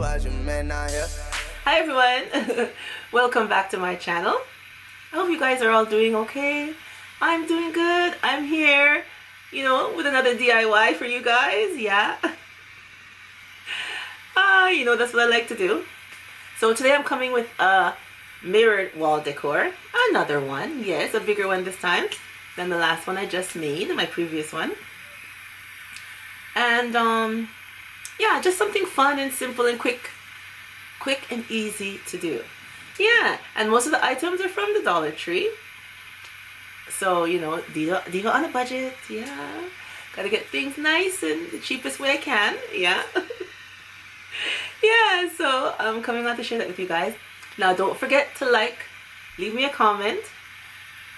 Hi everyone, welcome back to my channel. I hope you guys are all doing okay. I'm doing good. I'm here, with another DIY for you guys. Yeah. That's what I like to do. So today I'm coming with a mirrored wall decor. Another one. Yes, a bigger one this time than the last one I just made, my previous one. And yeah, just something fun and simple and quick and easy to do. Yeah, and most of the items are from the Dollar Tree. So, deal on a budget. Yeah, gotta get things nice and the cheapest way I can. Yeah. Yeah, so I'm coming on to share that with you guys. Now, don't forget to like, leave me a comment,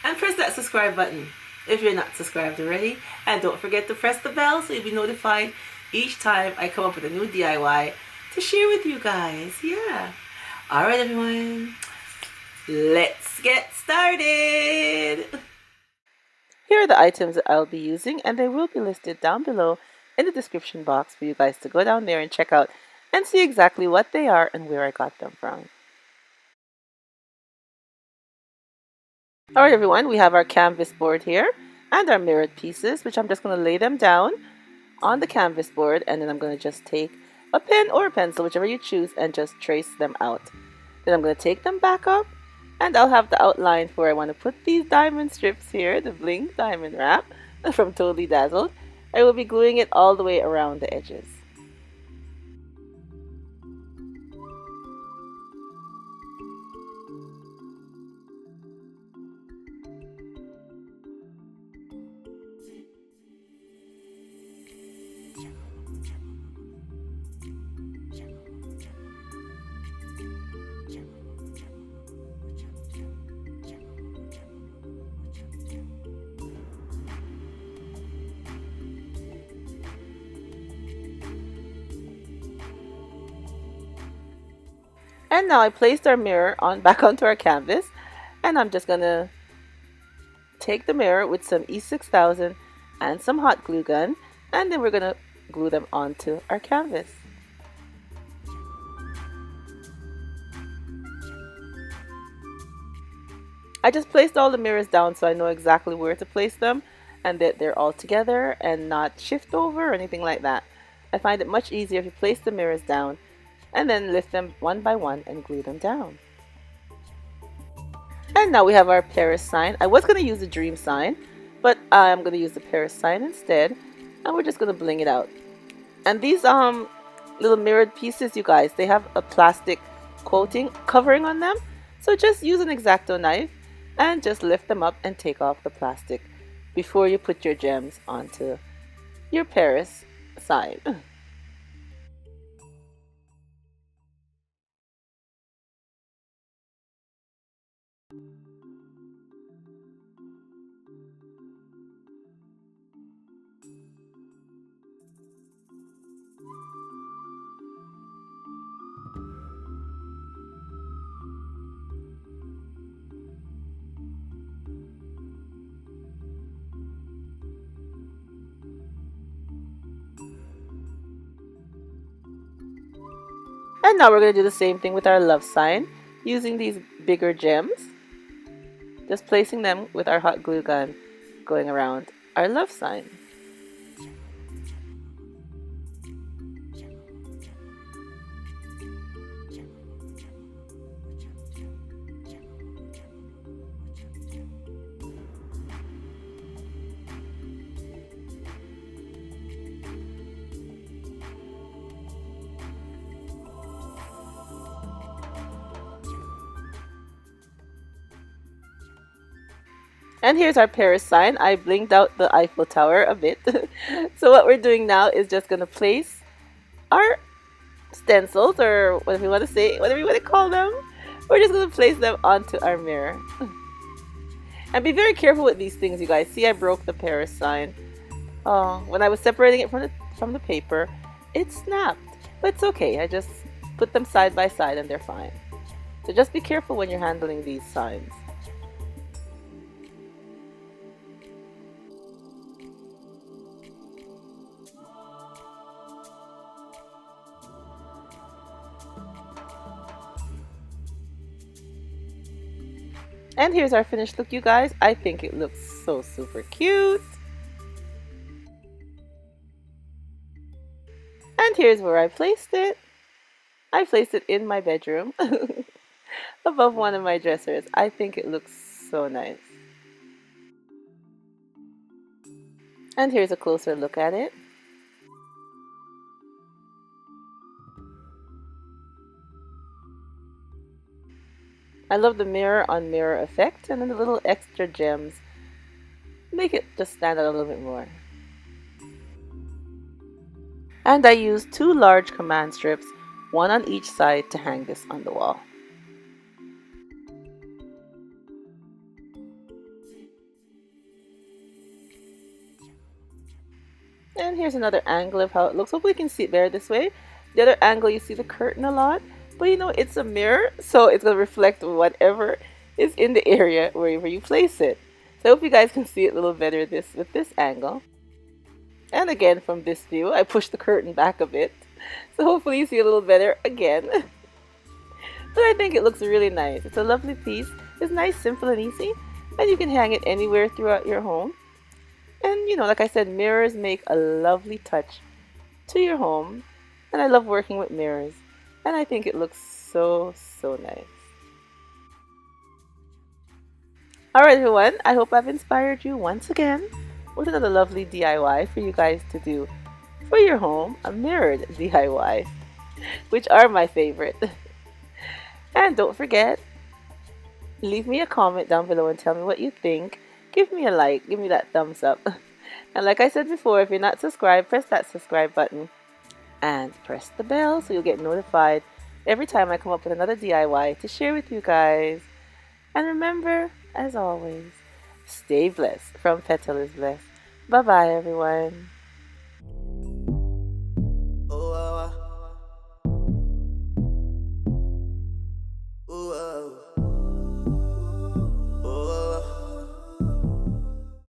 and press that subscribe button if you're not subscribed already. And don't forget to press the bell so you'll be notified each time I come up with a new DIY to share with you guys. Yeah. Alright everyone, let's get started. Here are the items that I'll be using, and they will be listed down below in the description box for you guys to go down there and check out and see exactly what they are and where I got them from. Alright everyone, we have our canvas board here and our mirrored pieces, which I'm just going to lay them down on the canvas board, and then I'm going to just take a pen or a pencil, whichever you choose, and just trace them out. Then I'm going to take them back up, and I'll have the outline for where I want to put these diamond strips here, the Bling diamond wrap from Totally Dazzled. I will be gluing it all the way around the edges. And now I placed our mirror back onto our canvas, and I'm just gonna take the mirror with some E6000 and some hot glue gun, and then we're gonna glue them onto our canvas. I just placed all the mirrors down so I know exactly where to place them and that they're all together and not shift over or anything like that. I find it much easier if you place the mirrors down and then lift them one by one and glue them down. And now we have our Paris sign. I was going to use the dream sign, but I'm going to use the Paris sign instead, and we're just going to bling it out. And these little mirrored pieces, you guys, they have a plastic coating covering on them, so just use an X-Acto knife and just lift them up and take off the plastic before you put your gems onto your Paris sign. And now we're going to do the same thing with our love sign using these bigger gems. Just placing them with our hot glue gun going around our love sign. And here's our Paris sign. I blinked out the Eiffel Tower a bit. So what we're doing now is just going to place our stencils, or whatever you want to say, whatever you want to call them. We're just going to place them onto our mirror. And be very careful with these things, you guys. See, I broke the Paris sign. Oh, when I was separating it from the paper, it snapped. But it's okay. I just put them side by side and they're fine. So just be careful when you're handling these signs. And here's our finished look, you guys. I think it looks so super cute. And here's where I placed it. I placed it in my bedroom above one of my dressers. I think it looks so nice. And here's a closer look at it. I love the mirror on mirror effect, and then the little extra gems make it just stand out a little bit more. And I used 2 large command strips, one on each side, to hang this on the wall. And here's another angle of how it looks. Hopefully you can see it better this way. The other angle, you see the curtain a lot, but you know, it's a mirror, so it's going to reflect whatever is in the area wherever you place it. So I hope you guys can see it a little better with this angle. And again, from this view, I pushed the curtain back a bit, so hopefully you see a little better again. But I think it looks really nice. It's a lovely piece. It's nice, simple, and easy, and you can hang it anywhere throughout your home. And you know, like I said, mirrors make a lovely touch to your home, and I love working with mirrors, and I think it looks so nice. Alright everyone, I hope I've inspired you once again with another lovely DIY for you guys to do for your home, a mirrored DIY, which are my favorite. And don't forget, leave me a comment down below and tell me what you think. Give me a like, give me that thumbs up. And like I said before, if you're not subscribed, press that subscribe button and press the bell so you'll get notified every time I come up with another DIY to share with you guys. And remember, as always, stay blessed from Petal is Blessed. Bye bye everyone.